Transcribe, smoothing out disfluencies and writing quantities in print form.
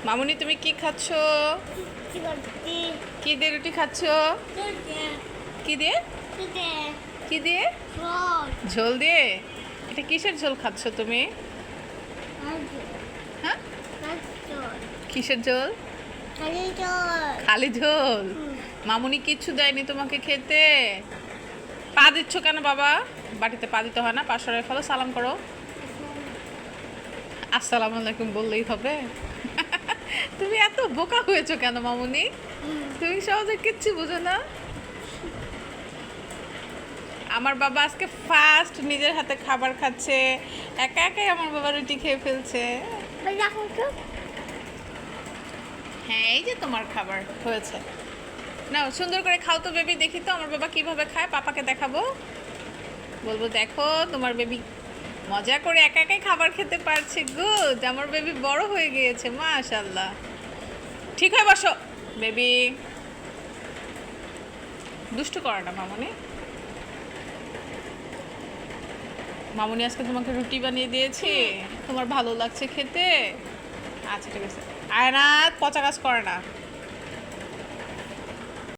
মামুনি তুমি কি খাচ্ছ? কি দিয়ে রুটি খাচ্ছ? কি দিয়ে? কি দিয়ে? ঝোল দিয়ে? এটা কিসের ঝোল খাচ্ছ তুমি? হ্যাঁ, কিসের ঝোল? খালি ঝোল। মামুনি কিচ্ছু দেয়নি তোমাকে খেতে? পা দিচ্ছ কেন বাবা? বাটিতে পা দিতে হয় না, পা সরাই ফেলো, সালাম করো। আসসালামু আলাইকুম বললেই হবে? তুমি এত বোকা হয়েছো কেন মামুনি? তুমি সহজে কিচ্ছু বুঝো না। আমার বাবা আজকে ফার্স্ট নিজের হাতে খাবার খাচ্ছে, একা একাই আমার বাবা রুটি খেয়ে ফেলছে। হ্যাঁ, এই যে তোমার খাবার হয়েছে। নাও সুন্দর করে খাও তো বেবি, দেখি তো আমার বাবা কিভাবে খায়, পাপাকে দেখাবো, বলবো দেখো তোমার বেবি মজা করে একা একাই খাবার খেতে পারছে। গুড, আমার বেবি বড় হয়ে গিয়েছে, মাশাআল্লাহ। ঠিক হয়ে বসো বেবি, দুষ্টু করো না মামুনি। মামুনি আজকে তোমাকে রুটি বানিয়ে দিয়েছি, তোমার ভালো লাগছে খেতে? আচ্ছা ঠিক আছে, আয়নাত পচা কাজ করে না।